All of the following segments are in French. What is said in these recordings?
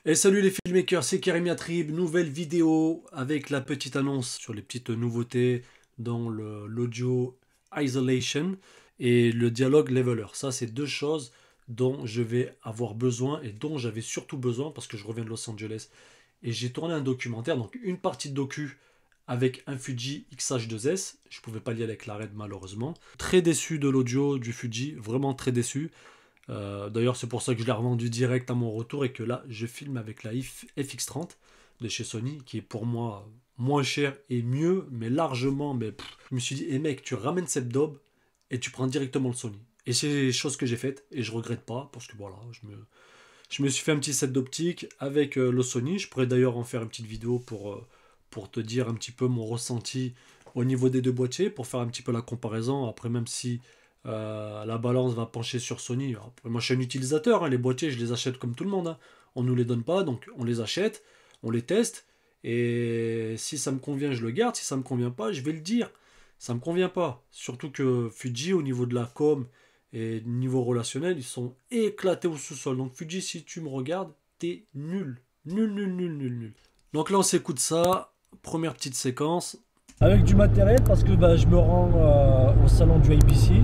Et salut les filmmakers, c'est Karim Yatrib, nouvelle vidéo avec la petite annonce sur les petites nouveautés dans l'audio isolation et le dialogue leveler. Ça, c'est deux choses dont je vais avoir besoin et dont j'avais surtout besoin parce que je reviens de Los Angeles et j'ai tourné un documentaire, donc une partie de docu avec un Fuji X-H2S. Je pouvais pas y aller avec la Red malheureusement. Très déçu de l'audio du Fuji, vraiment très déçu. D'ailleurs, c'est pour ça que je l'ai revendu direct à mon retour et que là, je filme avec la FX30 de chez Sony, qui est pour moi moins cher et mieux, mais largement. Mais je me suis dit, mec, tu ramènes cette daube et tu prends directement le Sony. Et c'est les choses que j'ai faites et je regrette pas parce que voilà, je me suis fait un petit set d'optique avec le Sony. Je pourrais d'ailleurs en faire une petite vidéo pour te dire un petit peu mon ressenti au niveau des deux boîtiers, pour faire un petit peu la comparaison. Après, même si la balance va pencher sur Sony. Après, moi, je suis un utilisateur. Hein, les boîtiers, je les achète comme tout le monde. Hein. On ne nous les donne pas, donc on les achète, on les teste. Et si ça me convient, je le garde. Si ça me convient pas, je vais le dire. Ça me convient pas. Surtout que Fuji, au niveau de la com et niveau relationnel, ils sont éclatés au sous-sol. Donc Fuji, si tu me regardes, t'es nul. Nul, nul, nul, nul, nul. Donc là, on s'écoute ça. Première petite séquence. Avec du matériel parce que je me rends au salon du IBC,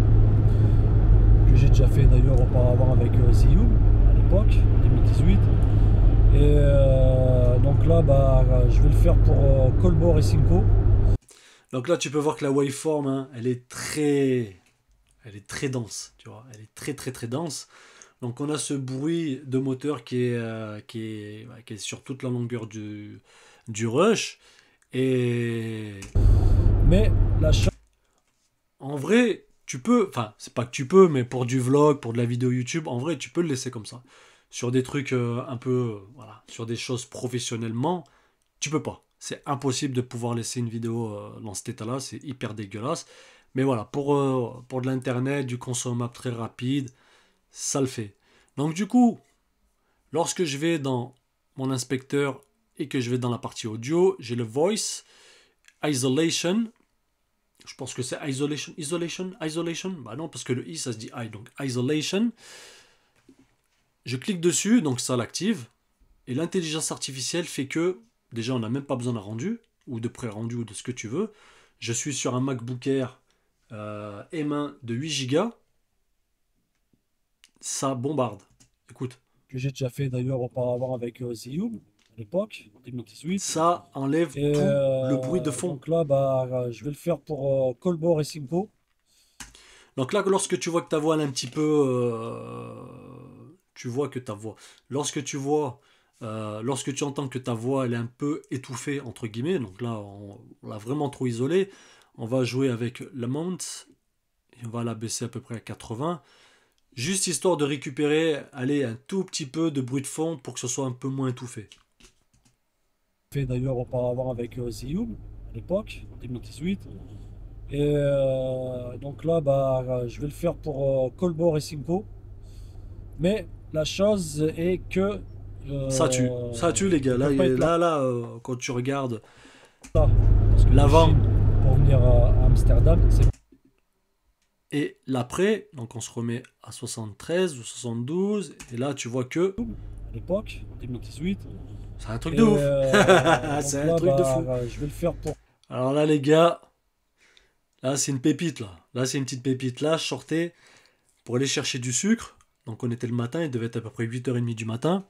que j'ai déjà fait d'ailleurs auparavant avec Ziyou à l'époque, 2018. Et donc là, je vais le faire pour Colbor et Cinco. Donc là, tu peux voir que la waveform, hein, elle est très dense, tu vois. Elle est très dense. Donc on a ce bruit de moteur qui est sur toute la longueur du rush. Et mais en vrai, tu peux, enfin, c'est pas que tu peux, mais pour du vlog, pour de la vidéo YouTube, en vrai, tu peux le laisser comme ça. Sur des trucs un peu, voilà, sur des choses professionnellement, tu peux pas. C'est impossible de pouvoir laisser une vidéo dans cet état-là, c'est hyper dégueulasse. Mais voilà, pour de l'internet, du consommable très rapide, ça le fait. Donc du coup, lorsque je vais dans mon inspecteur et que je vais dans la partie audio, j'ai le voice isolation. Je pense que c'est isolation. Bah non, parce que le i ça se dit i, donc isolation. Je clique dessus, donc ça l'active. Et l'intelligence artificielle fait que, déjà on n'a même pas besoin d'un rendu, ou de pré-rendu, ou de ce que tu veux. Je suis sur un MacBook Air M1 de 8 Go. Ça bombarde. Écoute. Que j'ai déjà fait d'ailleurs auparavant avec Ziyou à l'époque, 2018. Ça enlève tout le bruit de fond. Donc là, je vais le faire pour Colbor et Cinco. Donc là, lorsque tu vois que ta voix elle est un petit peu... tu vois que ta voix... Lorsque tu entends que ta voix elle est un peu étouffée, entre guillemets, donc là, on l'a vraiment trop isolée, on va jouer avec la mount, et on va la baisser à peu près à 80, juste histoire de récupérer, allez, un tout petit peu de bruit de fond pour que ce soit un peu moins étouffé. Fait d'ailleurs auparavant avec Ziyou à l'époque, 2018. Et donc là, je vais le faire pour Colbor et Cinco. Mais la chose est que ça tue les gars. Là, quand tu regardes l'avant pour venir à Amsterdam, c'est... Et l'après, donc on se remet à 73 ou 72, et là tu vois que à l'époque, 2018. C'est un truc de ouf. C'est un truc de fou. Je vais le faire pour... Alors là les gars, là c'est une pépite là. Là c'est une petite pépite. Là je sortais pour aller chercher du sucre. Donc on était le matin, il devait être à peu près 8h30 du matin.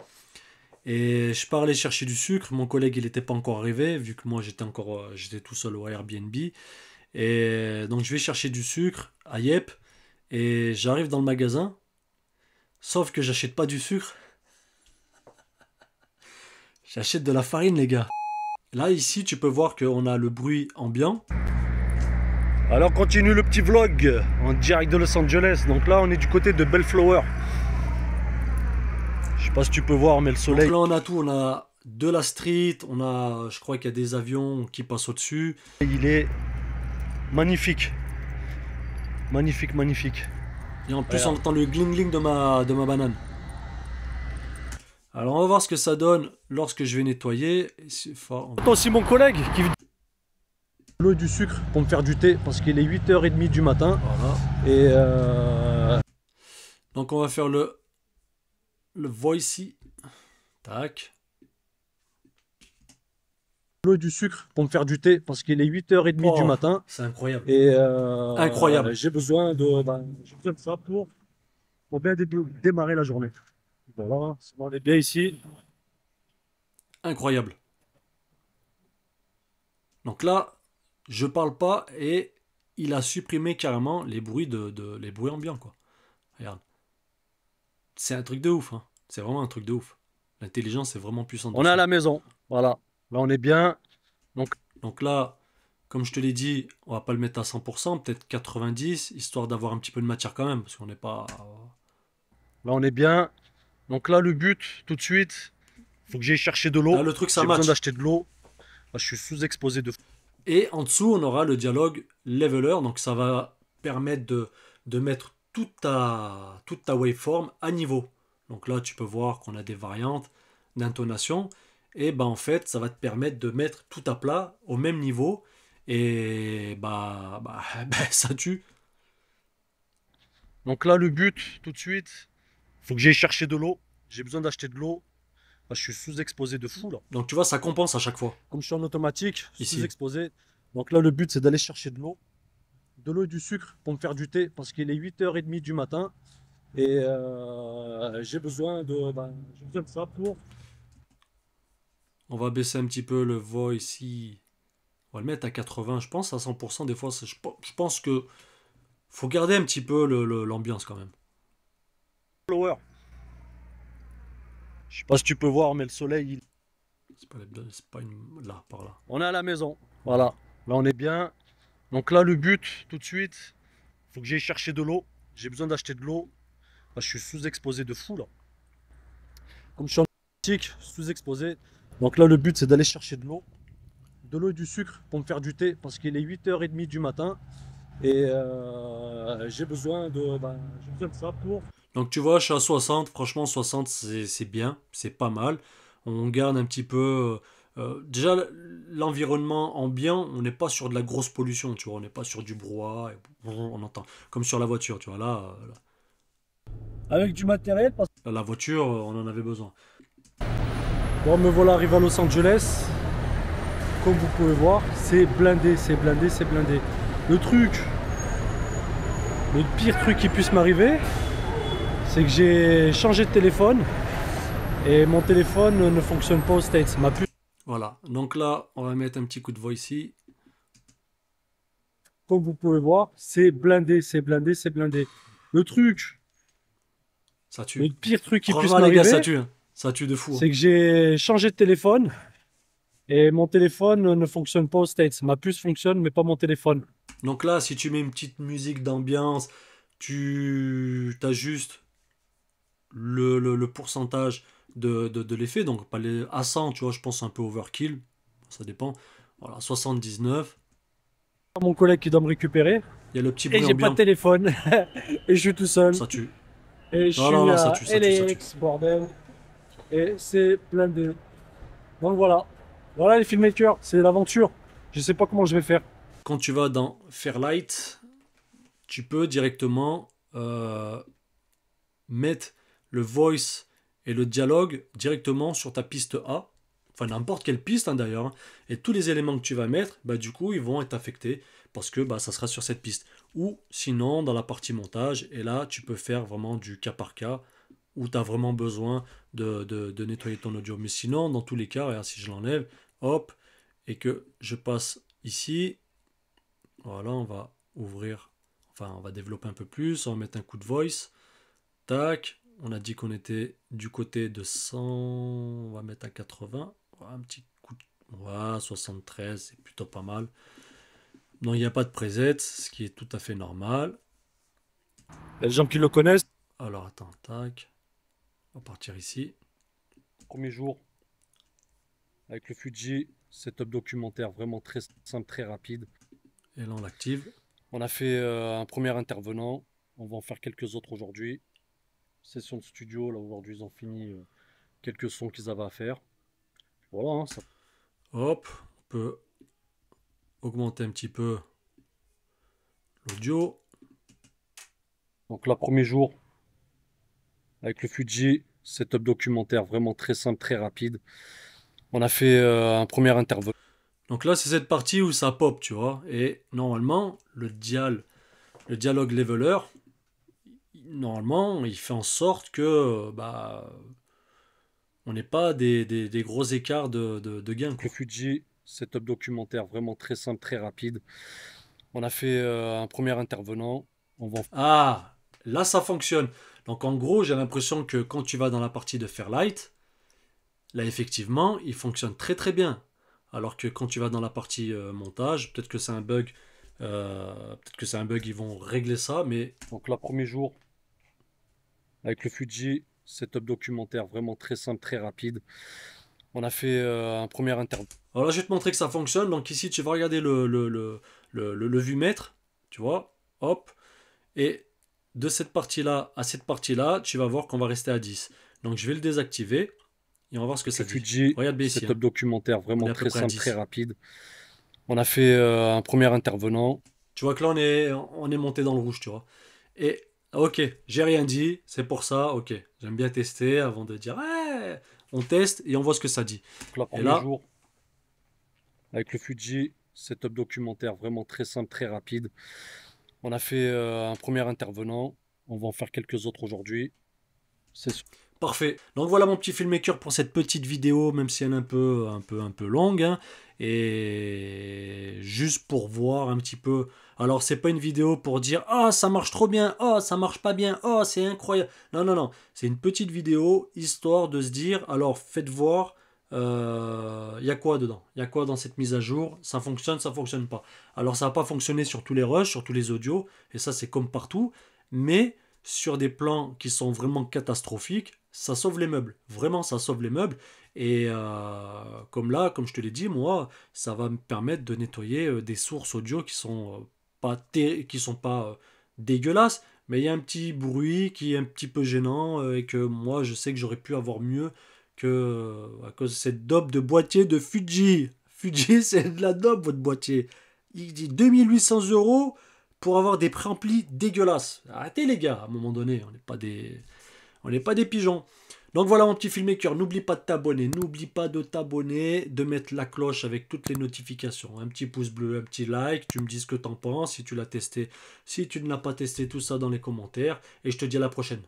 Et je pars aller chercher du sucre. Mon collègue il n'était pas encore arrivé, vu que moi j'étais tout seul au Airbnb. Et donc je vais chercher du sucre à Yep. Et j'arrive dans le magasin. Sauf que j'achète pas du sucre. J'achète de la farine les gars. Là ici tu peux voir qu'on a le bruit ambiant. Alors continue le petit vlog en direct de Los Angeles. Donc là on est du côté de Bellflower. Je sais pas si tu peux voir mais le soleil. Donc là on a tout, on a de la street, on a, je crois qu'il y a des avions qui passent au-dessus. Il est magnifique. Magnifique, magnifique. Et en plus on entend le gling-gling de ma banane. Alors on va voir ce que ça donne lorsque je vais nettoyer. Attends, aussi mon collègue qui veut l'eau et du sucre pour me faire du thé parce qu'il est 8h30 du matin. Voilà. Et donc on va faire le voici. Tac. l'eau et du sucre pour me faire du thé parce qu'il est 8h30 du Oh, matin c'est incroyable. et Incroyable. j'ai besoin j'ai besoin de ça pour bien démarrer la journée. Voilà, on est bien ici. Incroyable. Donc là, je parle pas et il a supprimé carrément les bruits les bruits ambiants, quoi. Regarde. C'est un truc de ouf, hein. C'est vraiment un truc de ouf. L'intelligence est vraiment puissante On est à dessus. la maison. Voilà. Là, on est bien. Donc, Donc là, comme je te l'ai dit, on va pas le mettre à 100%, peut-être 90, histoire d'avoir un petit peu de matière quand même, parce qu'on n'est pas... là, on est bien. Donc là, le but, tout de suite, faut que j'aille chercher de Là, l'eau. le truc, ça J'ai besoin match. d'acheter de l'eau. Là, je suis sous-exposé de fou. Et en dessous, on aura le dialogue leveler, donc ça va permettre de mettre toute ta waveform à niveau. Donc là, tu peux voir qu'on a des variantes d'intonation. Et ben en fait, ça va te permettre de mettre tout à plat au même niveau. Et bah, ça tue. Donc là, le but, tout de suite, faut que j'aille chercher de l'eau. J'ai besoin d'acheter de l'eau. Là, je suis sous-exposé de fou, là. Donc tu vois, ça compense à chaque fois. Comme je suis en automatique, Ici. sous-exposé. Donc là, le but, c'est d'aller chercher de l'eau et du sucre pour me faire du thé parce qu'il est 8h30 du matin et j'ai besoin de ça pour... On va baisser un petit peu le voix ici. On va le mettre à 80. Je pense à 100%. Des fois, je pense que faut garder un petit peu l'ambiance quand même. Flower. Je sais pas si tu peux voir, mais le soleil, C'est pas une... Là, par là. on est à la maison. Voilà. Là, on est bien. Donc là, le but, tout de suite, faut que j'aille chercher de l'eau. J'ai besoin d'acheter de l'eau. Là, je suis sous-exposé de fou, là. Comme je suis en automatique, sous-exposé. Donc là, le but, c'est d'aller chercher de l'eau et du sucre pour me faire du thé parce qu'il est 8h30 du matin et j'ai besoin de ça pour... Donc tu vois, je suis à 60. Franchement, 60, c'est bien. C'est pas mal. On garde un petit peu... déjà, l'environnement ambiant, on n'est pas sur de la grosse pollution, tu vois. On n'est pas sur du brouhaha. On entend. Comme sur la voiture, tu vois. Avec du matériel parce La voiture, on en avait besoin. que... Bon, me voilà arrivé à Los Angeles. Comme vous pouvez voir, c'est blindé, c'est blindé, c'est blindé. Le pire truc qui puisse m'arriver, c'est que j'ai changé de téléphone et mon téléphone ne fonctionne pas aux States. Ma puce, Voilà. Donc là, on va mettre un petit coup de voix ici. comme vous pouvez voir, c'est blindé, c'est blindé, c'est blindé. Le Ça tue. pire truc qui puisse Franchement, les gars, ça m'arriver, tue. Hein. Ça tue de fou. Hein. c'est que j'ai changé de téléphone et mon téléphone ne fonctionne pas aux States. Ma puce fonctionne, mais pas mon téléphone. Donc là, si tu mets une petite musique d'ambiance, tu ajustes le pourcentage de l'effet. Donc pas les, à 100, tu vois, je pense un peu overkill. Ça dépend. Voilà, 79. Mon collègue qui doit me récupérer Il y a le petit et bruit j'ai pas de ambiant. téléphone et je suis tout seul. Ça tue. Et je Non, suis non, non, ça à tue, ça tue, ça tue. LAX, bordel. Et c'est plein de... Donc voilà. Voilà les filmmakers, c'est l'aventure. Je sais pas comment je vais faire. Quand tu vas dans Fairlight, tu peux directement mettre le voice et le dialogue directement sur ta piste A. Enfin, n'importe quelle piste hein, d'ailleurs. Hein. Et tous les éléments que tu vas mettre, bah, du coup, ils vont être affectés parce que bah, ça sera sur cette piste. Ou sinon, dans la partie montage, et là, tu peux faire vraiment du cas par cas où tu as vraiment besoin de nettoyer ton audio. Mais sinon, dans tous les cas, regarde, si je l'enlève, hop, et que je passe ici, voilà, on va ouvrir, enfin, on va développer un peu plus, on va mettre un coup de voice, tac, on a dit qu'on était du côté de 100, on va mettre à 80, voilà, un petit coup de... Voilà, 73, c'est plutôt pas mal. Non, il n'y a pas de preset, ce qui est tout à fait normal. Il y a des gens qui le connaissent. Alors, attends, tac, on va partir ici. Premier jour avec le Fuji, setup documentaire vraiment très simple, très rapide. Et là, on l'active. On a fait un premier intervenant. On va en faire quelques autres aujourd'hui. Session de studio, là aujourd'hui ils ont fini quelques sons qu'ils avaient à faire. Voilà, hein, ça... Hop, on peut augmenter un petit peu l'audio. Donc là, premier jour avec le Fuji, setup documentaire vraiment très simple, très rapide. On a fait un premier intervenant. Donc là, c'est cette partie où ça pop, tu vois. Et normalement, le dialogue leveler, normalement, il fait en sorte que bah, on n'ait pas des gros écarts de gains, quoi. Le Fuji, setup documentaire vraiment très simple, très rapide. On a fait un premier intervenant. On va... Ah, là, ça fonctionne. Donc en gros, j'ai l'impression que quand tu vas dans la partie de Fairlight, là, effectivement, il fonctionne très très bien. Alors que quand tu vas dans la partie montage, peut-être que c'est un bug. Peut-être que c'est un bug, ils vont régler ça, mais Donc là, premier jour, avec le Fuji, setup documentaire vraiment très simple, très rapide. On a fait un premier intervenant. alors là, je vais te montrer que ça fonctionne. Donc ici, tu vas regarder le vumètre, tu vois, hop, et de cette partie-là à cette partie-là, tu vas voir qu'on va rester à 10. Donc je vais le désactiver et on va voir ce que ça Le dit. Fuji, Regarde bien ici, setup hein. documentaire On vraiment est à peu très près à simple, très 10. rapide. On a fait un premier intervenant. Tu vois que là, on est monté dans le rouge, tu vois. Et ok, j'ai rien dit, c'est pour ça, ok. J'aime bien tester avant de dire, ouais, on teste et on voit ce que ça dit. Donc là, Et premier là, jour, avec le Fuji, setup documentaire vraiment très simple, très rapide. On a fait un premier intervenant. On va en faire quelques autres aujourd'hui. C'est parfait. Donc voilà mon petit filmmaker pour cette petite vidéo, même si elle est un peu longue, hein. Et juste pour voir un petit peu. Alors c'est pas une vidéo pour dire ah ça marche trop bien, oh ça marche pas bien, oh c'est incroyable. Non non non, c'est une petite vidéo histoire de se dire alors faites voir. Il y a quoi dedans? Il y a quoi dans cette mise à jour? Ça fonctionne pas. Alors ça va pas fonctionner sur tous les rushs, sur tous les audios, et ça c'est comme partout, mais sur des plans qui sont vraiment catastrophiques, ça sauve les meubles. Vraiment, ça sauve les meubles. Et comme là, comme je te l'ai dit, moi, ça va me permettre de nettoyer des sources audio qui sont pas dégueulasses, mais il y a un petit bruit qui est un petit peu gênant et que moi, je sais que j'aurais pu avoir mieux que à cause de cette daube de boîtier de Fuji. Fuji, c'est de la daube, votre boîtier. Il dit 2800 € pour avoir des préamplis dégueulasses. Arrêtez les gars, à un moment donné, on n'est pas des pigeons. Donc voilà mon petit filmmaker, n'oublie pas de t'abonner, n'oublie pas de t'abonner, de mettre la cloche avec toutes les notifications, un petit pouce bleu, un petit like, tu me dis ce que t'en penses, si tu l'as testé, si tu ne l'as pas testé, tout ça dans les commentaires, et je te dis à la prochaine.